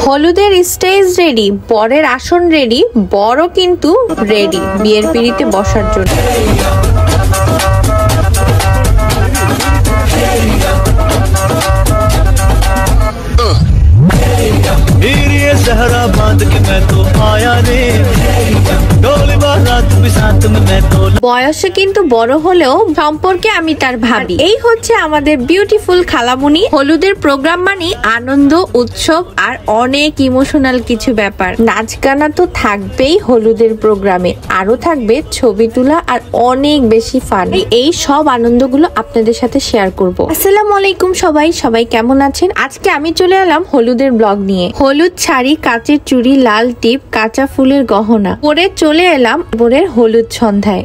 হলুদের stage ready, বরের আসন রেডি, বড় কিন্তু রেডি বিয়ের পিঁড়িতে বসার জন্য। বয়সে কিন্তু বড় হলেও সম্পর্কে আমি তার ভাবি। এই হচ্ছে আমাদের বিউটিফুল খালামুনি। হলুদের প্রোগ্রাম মানে আনন্দ, উৎসব আর অনেক ইমোশনাল কিছু ব্যাপার। নাচ গানা তো থাকবেই হলুদের প্রোগ্রামে, আরো থাকবে ছবি তোলা আর অনেক বেশি ফান। এই সব আনন্দগুলো আপনাদের সাথে শেয়ার করব। আসসালামু আলাইকুম সবাই কেমন আছেন? আজকে আমি চলে এলাম হলুদের ব্লগ নিয়ে। হলুদ শাড়ি, কাচের চুড়ি, লাল টিপ, কাঁচা ফুলের গহনা পরে চলে এলাম বোনের হলুদ সন্ধ্যায়।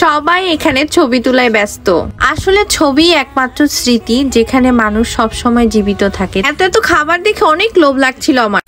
সবাই এখানে ছবি তোলায় ব্যস্ত। আসলে ছবি একমাত্র স্মৃতি যেখানে মানুষ সব সময় জীবিত থাকে। এত খাবার দেখে অনেক লোভ লাগছিল আমার।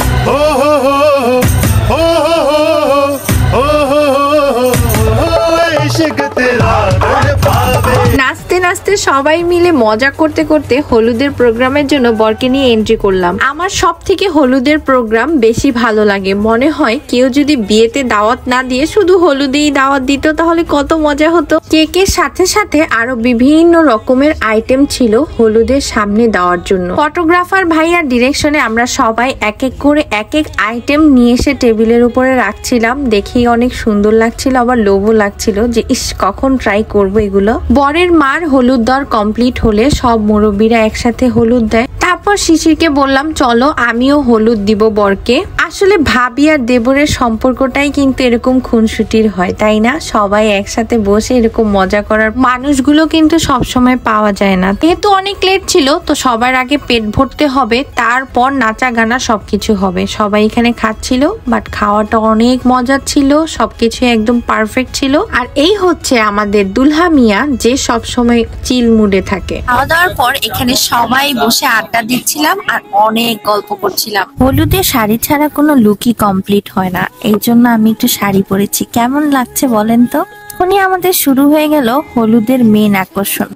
নাচতে নাচতে সবাই মিলে মজা করতে করতে হলুদের প্রোগ্রামের জন্য বরকে নিয়ে এন্ট্রি করলাম। আমার সব থেকে হলুদের প্রোগ্রাম বেশি ভালো লাগে। মনে হয় কেউ যদি বিয়েতে দাওয়াত না দিয়ে শুধু হলুদেই দাওয়াত দিত তাহলে কত মজা হতো। কেকের সাথে সাথে আরো বিভিন্ন রকমের আইটেম ছিল হলুদের সামনে দেওয়ার জন্য। ফটোগ্রাফার ভাইয়ার ডিরেকশনে আমরা সবাই এক এক করে এক এক আইটেম নিয়ে এসে টেবিলের উপরে রাখছিলাম। দেখেই অনেক সুন্দর লাগছিল, আবার লোভও লাগছিল যে ইস কখন ট্রাই করবো এগুলো। বরের মার হলুদ দেওয়ার কমপ্লিট হলে সব মুরব্বীরা একসাথে হলুদ দেয়। তারপর শিশিরকে বললাম চলো আমিও হলুদ দিব বরকে। আসলে ভাবি আর দেবরের সম্পর্কটাই কিন্তু এরকম খুনসুটির হয়, তাই না? সবাই একসাথে বসে এরকম মজা করার মানুষগুলো কিন্তু সবসময় পাওয়া যায় না। যেহেতু অনেক লেট ছিল তো সবার আগে পেট ভরতে হবে, তারপর নাচা গানা সবকিছু হবে। সবাই এখানে খাচ্ছিল, বাট খাওয়াটা অনেক মজার ছিল, সবকিছু একদম পারফেক্ট ছিল। আর এই হচ্ছে আমাদের দুলহা মিয়া, যে সবসময় চিল মুডে থাকে। খাওয়া দাওয়ার পর এখানে সবাই বসে আড্ডা দিচ্ছিলাম আর অনেক গল্প করছিলাম। হলুদে শাড়ি ছাড়া কোনো লুকই কমপ্লিট হয় না, এই জন্য আমি একটু শাড়ি পরেছি। কেমন লাগছে বলেন তো? এখনই আমাদের শুরু হয়ে গেল হলুদের মেন আকর্ষণ।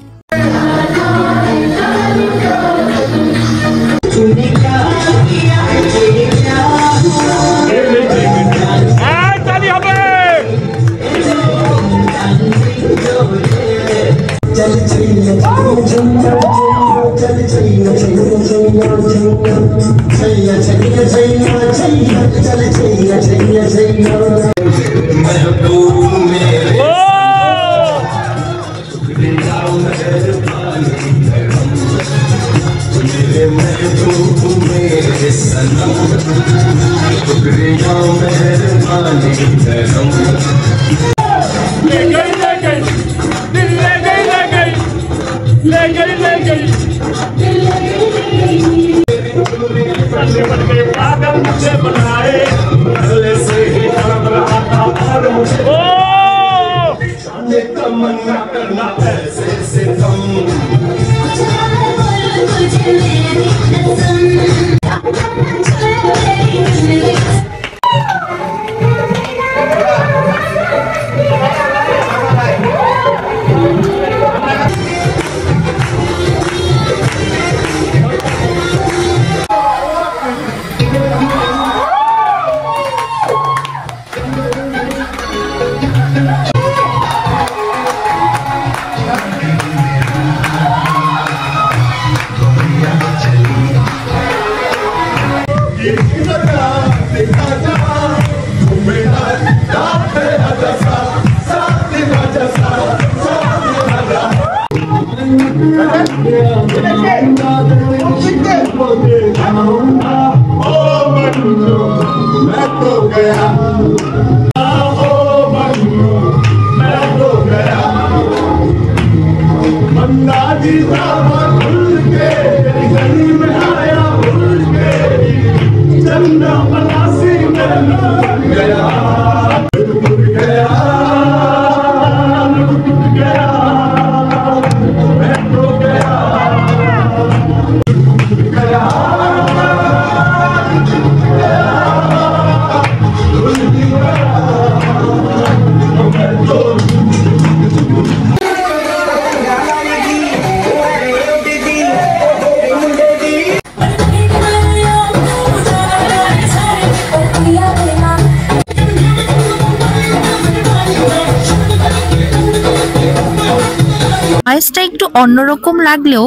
ভয়েসটা একটু অন্যরকম লাগলেও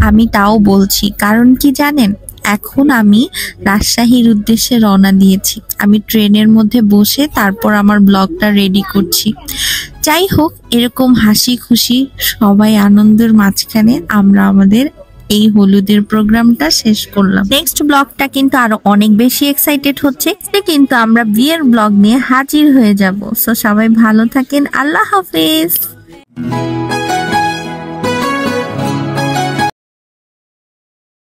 আমি তাও বলছি, কারণ কি জানেন, এখন আমি রাজশাহীর উদ্দেশ্যে রওনা দিয়েছি। আমি ট্রেনের মধ্যে বসে তারপর আমার ব্লগটা রেডি করছি। যাই হোক, এরকম হাসি খুশি সবাই আনন্দের মাঝখানে আমরা আমাদের এই হলুদের প্রোগ্রামটা শেষ করলাম। নেক্সট ব্লগটা কিন্তু আরো অনেক বেশি এক্সাইটেড হচ্ছে, কিন্তু আমরা বিয়ের ব্লগ নিয়ে হাজির হয়ে যাব। সো সবাই ভালো থাকেন, আল্লাহ হাফেজ।